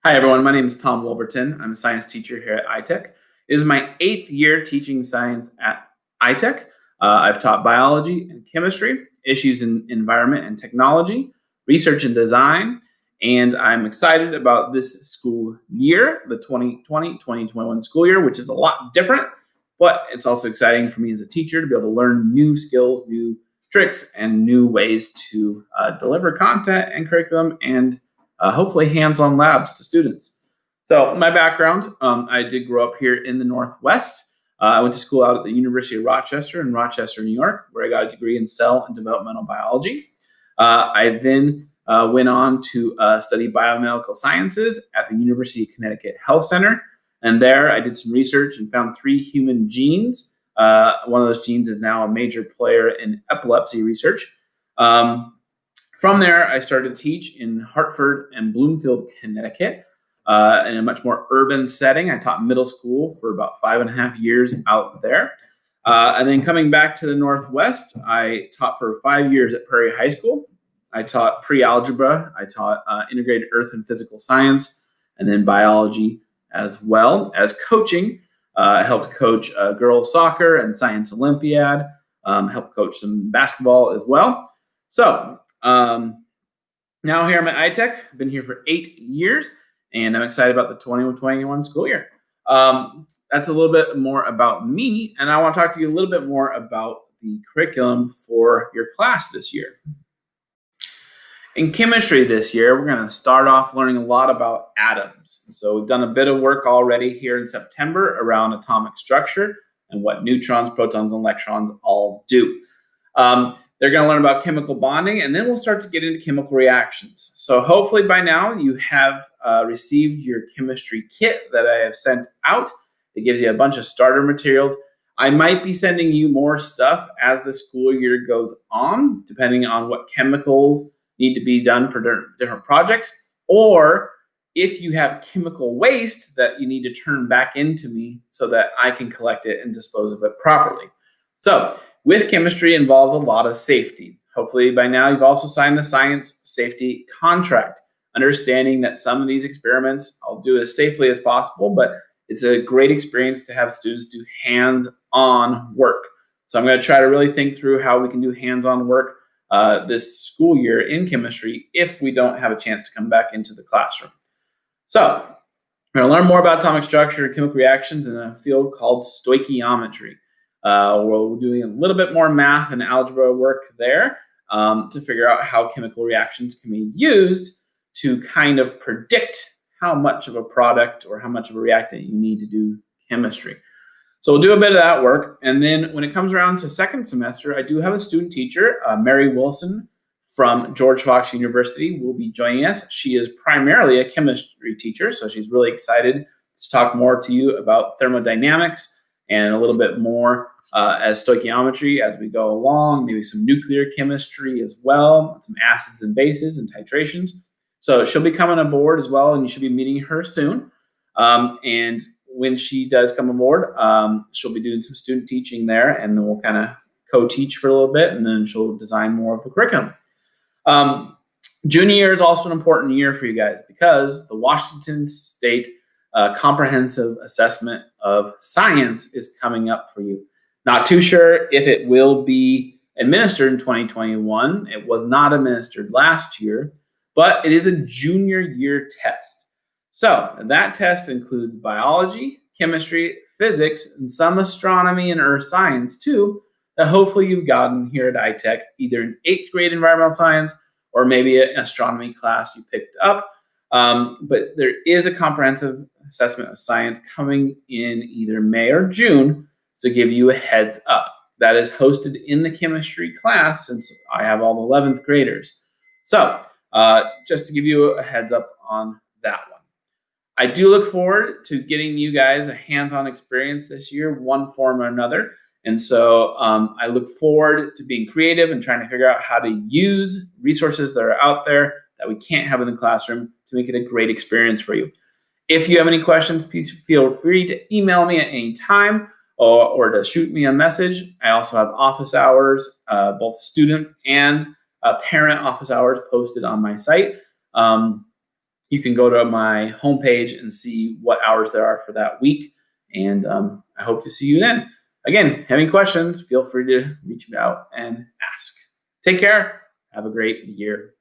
Hi, everyone. My name is Tom Wolverton. I'm a science teacher here at iTech. It is my 8th year teaching science at iTech. I've taught biology and chemistry, issues in environment and technology, research and design, and I'm excited about this school year, the 2020-2021 school year, which is a lot different, but it's also exciting for me as a teacher to be able to learn new skills, new tricks, and new ways to deliver content and curriculum and hopefully hands-on labs to students. So my background, I did grow up here in the Northwest. I went to school out at the University of Rochester in Rochester, New York, where I got a degree in cell and developmental biology. I then went on to study biomedical sciences at the University of Connecticut Health Center. And there I did some research and found 3 human genes. One of those genes is now a major player in epilepsy research. From there, I started to teach in Hartford and Bloomfield, Connecticut, in a much more urban setting. I taught middle school for about 5.5 years out there. And then coming back to the Northwest, I taught for 5 years at Prairie High School. I taught pre-algebra. I taught integrated earth and physical science, and then biology as well as coaching. I helped coach girls soccer and science Olympiad, helped coach some basketball as well. So now here I'm at iTech. I've been here for 8 years, and I'm excited about the 2021 school year. That's a little bit more about me, and I want to talk to you a little bit more about the curriculum for your class this year. In chemistry this year, we're going to start off learning a lot about atoms. So we've done a bit of work already here in September around atomic structure and what neutrons, protons, and electrons all do. They're going to learn about chemical bonding, and then we'll start to get into chemical reactions. So hopefully by now you have received your chemistry kit that I have sent out. It gives you a bunch of starter materials. I might be sending you more stuff as the school year goes on, depending on what chemicals need to be done for different projects, or if you have chemical waste that you need to turn back into me so that I can collect it and dispose of it properly. So with chemistry involves a lot of safety. Hopefully by now you've also signed the science safety contract, understanding that some of these experiments I'll do as safely as possible, but it's a great experience to have students do hands-on work. So I'm going to try to really think through how we can do hands-on work this school year in chemistry if we don't have a chance to come back into the classroom. So we're going to learn more about atomic structure and chemical reactions in a field called stoichiometry. We're doing a little bit more math and algebra work there to figure out how chemical reactions can be used to kind of predict how much of a product or how much of a reactant you need to do chemistry. So we'll do a bit of that work. And then when it comes around to second semester, I do have a student teacher, Mary Wilson from George Fox University, will be joining us. She is primarily a chemistry teacher, so she's really excited to talk more to you about thermodynamics and a little bit more as stoichiometry as we go along, maybe some nuclear chemistry as well, some acids and bases and titrations. So she'll be coming aboard as well, and you should be meeting her soon. And when she does come aboard, she'll be doing some student teaching there, and then we'll kind of co-teach for a little bit, and then she'll design more of the curriculum. Junior year is also an important year for you guys because the Washington State Comprehensive Assessment of Science is coming up for you. Not too sure if it will be administered in 2021. It was not administered last year, but it is a junior year test. So that test includes biology, chemistry, physics, and some astronomy and earth science too, that hopefully you've gotten here at iTech, either in 8th grade environmental science or maybe an astronomy class you picked up. But there is a comprehensive assessment of science coming in either May or June to give you a heads up. That is hosted in the chemistry class since I have all the 11th graders. So just to give you a heads up on that one. I do look forward to getting you guys a hands-on experience this year, one form or another. And so I look forward to being creative and trying to figure out how to use resources that are out there that we can't have in the classroom to make it a great experience for you. If you have any questions, please feel free to email me at any time or to shoot me a message. I also have office hours, both student and parent office hours posted on my site. you can go to my homepage and see what hours there are for that week. And I hope to see you then. Again, have any questions, feel free to reach me out and ask. Take care. Have a great year.